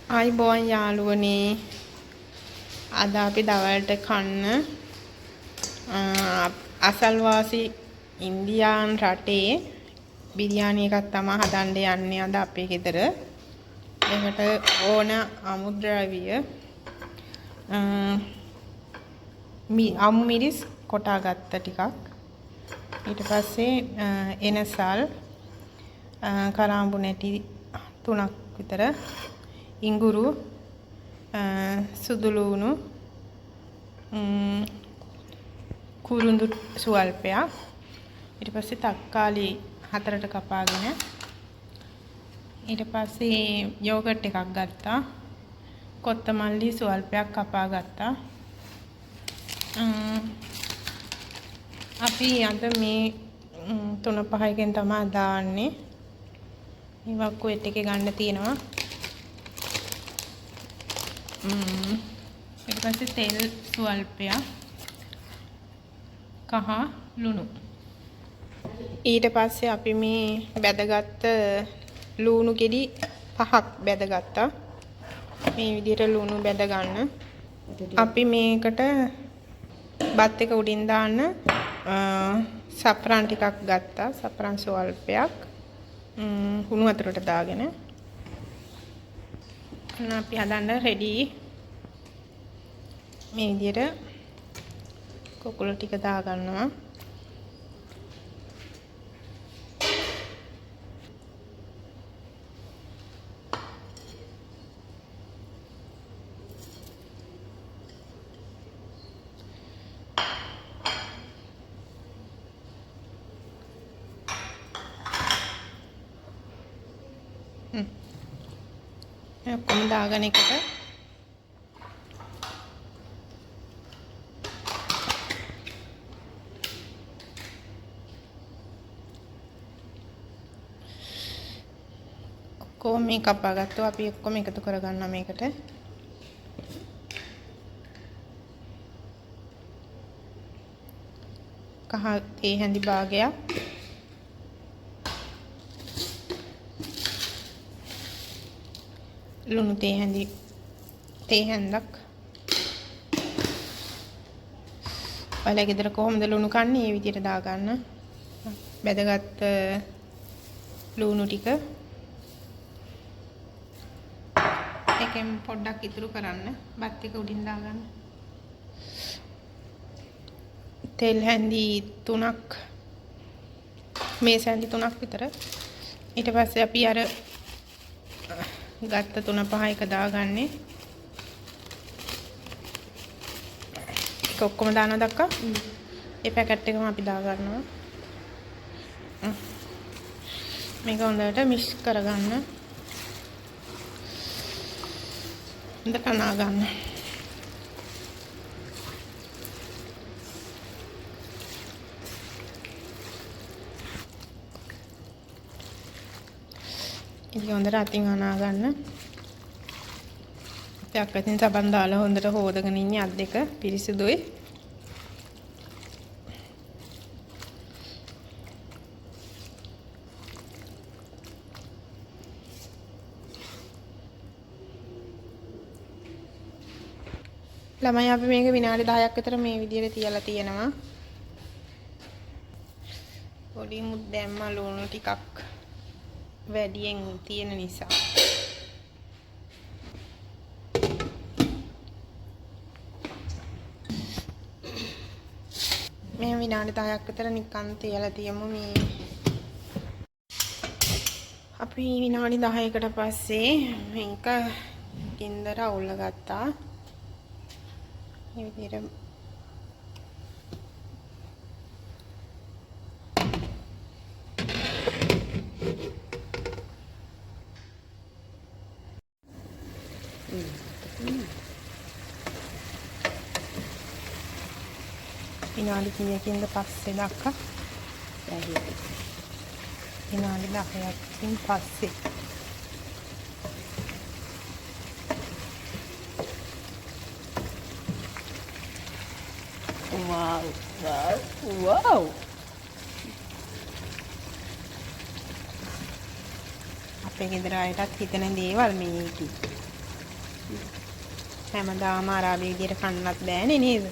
ආයිබෝන් යාළුවනේ අද අපි දවල්ට කන්න අසල්වාසී ඉන්දියානු රටේ බිරියානි එකක් තමයි හදන්න යන්නේ අද අපේ ගෙදර. ඒකට ඕන අමුද්‍රව්‍ය අමු මිරිස් කොටා ගත්ත ටිකක්. ඊට පස්සේ එනසල් කරාඹු නැටි 3ක් විතර, ඉඟුරු, සුදු ලුණු, කුරුඳු සුවල්පයක්, ඊට පස්සේ තක්කාලි 4ට කපාගෙන, ඊට පස්සේ යෝගට් එකක් ගත්තා, කොත්තමල්ලි සුවල්පයක් කපා ගත්තා. අපි අද මේ 3-5කින් තමයි දාන්නේ. මේ වක්කුවෙත් එකේ ගන්න තියෙනවා. ඊට පස්සේ තෙල් සුවල්පයක්, කහ ලුණු. ඊට පස්සේ අපි මේ බැදගත්ත ලුණු ගෙඩි 5ක් බැදගත්තා. මේ විදිහට ලුණු බැද ගන්න. අපි මේකට බත් එක උඩින් දාන්න සෆ්රාන් ටිකක් ගත්තා. සෆ්රාන් සුවල්පයක් හුණු වතුරට දාගෙන. අපි හදන්න රෙඩි. මේ විදිහට කොකුල ටික දා ගන්නවා. ඔක්කොම දාගෙන එකට ඔක්කොම මේ කපාගත්තා. අපි ඔක්කොම එකතු කරගන්නවා මේකට. කහ තේ හැඳි භාගයක්, ලුණු තේ හැන්දක්. ඔයාලා ගෙදර කොහොමද ලුණු කන්නේ? මේ විදිහට දාගන්න. බැදගත් ලුණු ටික එකෙන් පොඩ්ඩක් ඉතුරු කරන්න. බත් එක උඩින් දාගන්න. තෙල් හැන්දි 3ක්, මේස හැන්දි 3ක් විතර. ඊට පස්සේ අපි අර ගත්ත 3-5 එක දාගන්නේ. ඒක ඔක්කොම දානවා දක්වා. ඒ පැකට් එකම අපි දා ගන්නවා. මේක හොඳට මික්ස් කරගන්න. හොඳට නා ගන්න. ඉතින් හොඳට අතින් අනා ගන්න. අපි අතින් සබන් දාලා හොඳට හොදගෙන ඉන්නේ. අත් දෙක පිරිසිදුයි. ළමයි අපි මේක විනාඩි 10ක් විතර මේ විදිහට තියලා තියෙනවා. පොඩි මුත් දැම්ම ලුණු ටිකක් වැඩියෙන් තියෙන නිසා. මේ විනාඩි 10ක් විතර නිකන් තියලා තියමු. මේ අපි විනාඩි 10කට පස්සේ මේක ගින්දර අවුල්ලා ගත්තා. මේ විදිහට විනාඩි කීයකින්ද පස්සේ දක්වා විනාඩි 10කින් පස්සේ wow අපේ ගෙදර අයටත් හිතන දේවල් මේකේ හැමදාම අරාබි විදියට කන්නත් බෑනේ නේද?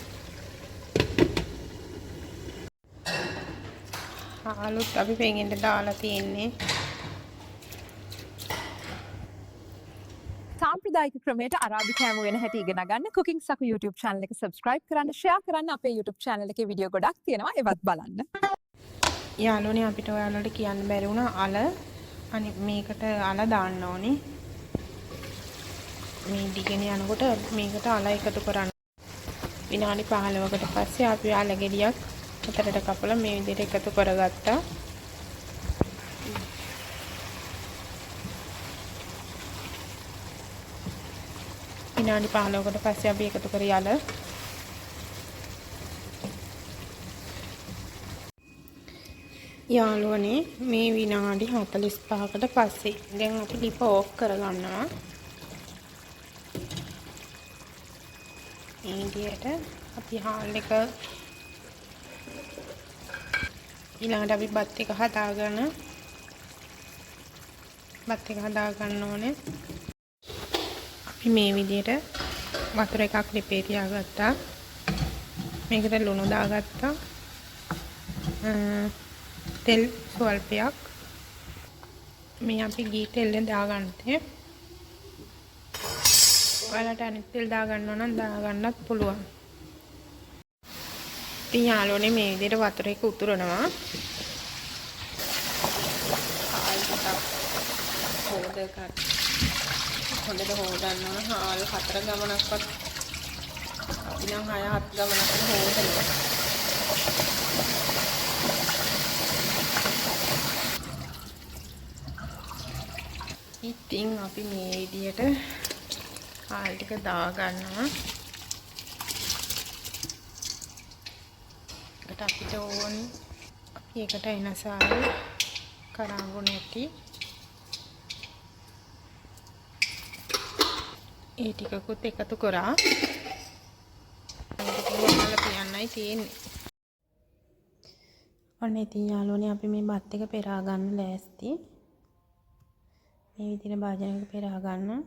අලුත් අපි පෙඟෙන්න දාලා තියෙන්නේ. සාම්ප්‍රදායික ක්‍රමයට අරාබි කෑම වෙන හැටි ඉගෙන ගන්න කුකින් සකු YouTube channel එක subscribe කරන්න, share කරන්න. අපේ YouTube channel එකේ වීඩියෝ ගොඩක් තියෙනවා. ඒවත් බලන්න. යාළුවනේ අපිට ඔයාලට කියන්න බැරි වුණා අල අනිත් මේකට අල දාන්න ඕනේ. මේ දිගින් යනකොට මේකට අල එකතු කරන්න. විනාඩි 15කට පස්සේ අපි අල ගෙඩියක් අතරට කපලා මේ විදිහට එකතු කරගත්තා. විනාඩි 15කට පස්සේ අපි එකතු කරේ අල. යාළුවනේ මේ විනාඩි 45කට පස්සේ දැන් අපි ලිප ඕෆ් කරගන්නවා. මේ විදිහට අපි හාල් එක ඊළඟට අපි බත් එක හදාගන්න ඕනේ. අපි මේ විදිහට වතුර එකක් ලිපේ තියාගත්තා. මේකට ලුණු දාගත්තා. තෙල් ස්වල්පයක් මේ අපි ගී තෙල්ෙන් දාගන්නේ. ඔයාලට අනිත් තෙල් දාගන්න ඕන නම් දාගන්නත් පුළුවන්. ඉතින් යාළුවනේ මේ විදිහට වතුර එක උතුරනවා. හාල් ටිකක් හොඳට හොදන්න ඕන. හාල් 4 ගමනක්වත් අපි නම් 6-7 ගමනක් හොදනවා. ඉතින් අපි මේ විදිහට හාල් ටික දාගන්නවා. ඒකට අපිට ඕනි අපි එකට එනසාල් කරාඹු නැටි ඒ ටිකකුත් එකතු කරා. මේක වහලා තියන්නයි තියෙන්නේ. ඔන්න ඉතින් යාළුවනේ අපි මේ බත් එක පෙරා ගන්න ලෑස්ති. මේ විදිහට භාජනයක පෙරා ගන්න.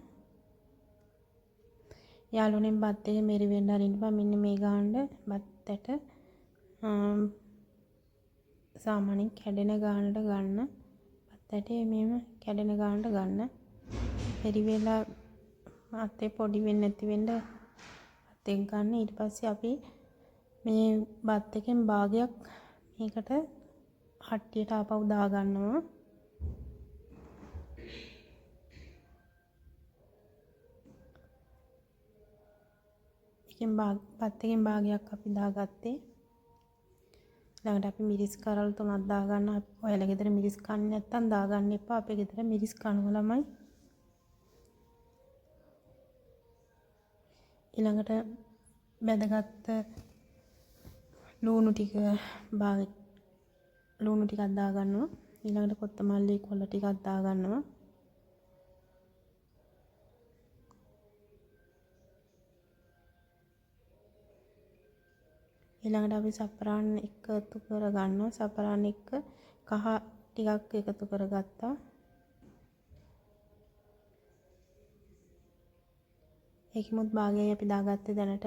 යාළුවනේ බත් එක මෙරි වෙන්න අරින්න බා. මෙන්න මේ ගානට බත්තට සාමාන්‍යයෙන් කැඩෙන ගානට ගන්න. බත්තට මෙහෙම කැඩෙන ගානට ගන්න. මෙරි වෙලා අතේ පොඩි වෙන්නේ නැති වෙන්න අතෙන් ගන්න. ඊට පස්සේ අපි මේ බත් එකෙන් භාගයක් මේකට හට්ටියට ආපහු දා ගන්නවා. බත් එකෙන් භාගයක් අපි දාගත්තේ. ළඟට අපි මිරිස් කරල් 3ක් දාගන්න. ඔයාලා ගෙදර මිරිස් කන්නේ නැත්නම් දාගන්න එපා. අපේ ගෙදර මිරිස් කනවා ළමයි. ඊළඟට බැදගත්ත ලුණු ටිකක් දාගන්නවා. ඊළඟට කොත්තමල්ලි කොළ ටිකක් දාගන්නවා. ඊළඟට අපි සපරාන් එකතු කරගන්නවා. සපරාන් එක්ක කහ ටිකක් එකතු කරගත්තා. ඒකෙමුත් භාගයයි අපි දාගත්තේ දැනට.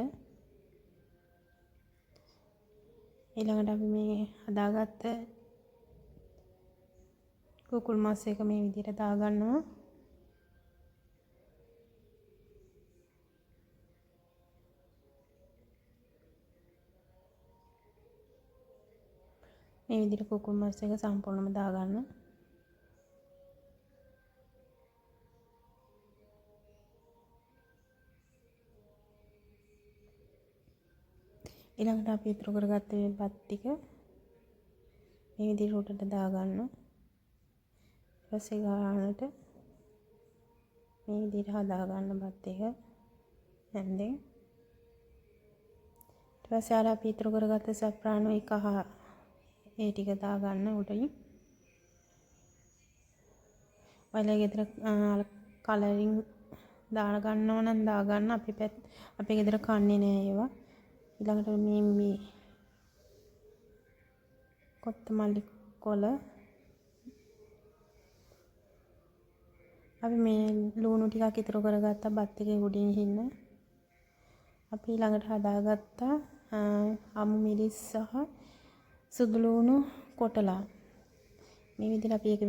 ඊළඟට අපි මේ හදාගත්ත කුකුල් මස් එක මේ විදිහට දාගන්නවා. මේ විදිහට කුකුල් මස් එක සම්පූර්ණයෙන්ම දාගන්න. ඊළඟට අපි ඉතුරු කරගත්ත මේ බත් ටික මේ විදිහට උඩට දාගන්න. ඊට පස්සේ ගානට මේ විදිහට හදාගන්න බත් එක නැන්දෙන්. ඊට පස්සේ ආර අපි ඉතුරු කරගත්ත සප්‍රාණු එක ඒ ටික දාගන්න උඩින්. ඔයාලා ගෙදර කලරින් දාලා ගන්නව නම් දාගන්න. අපේ ගෙදර කන්නේ නෑ ඒවා. ඊළඟට මේ කොත්තමල්ලි කොළ අපි මේ ලුණු ටිකක් ඉතුරු කරගත්තා බත් එකේ උඩින් හින්න. අපි ඊළඟට හදාගත්තා අමු මිරිස් සහ සුදු ලුණු කොටලා. මේ විදිහට අපි ඒක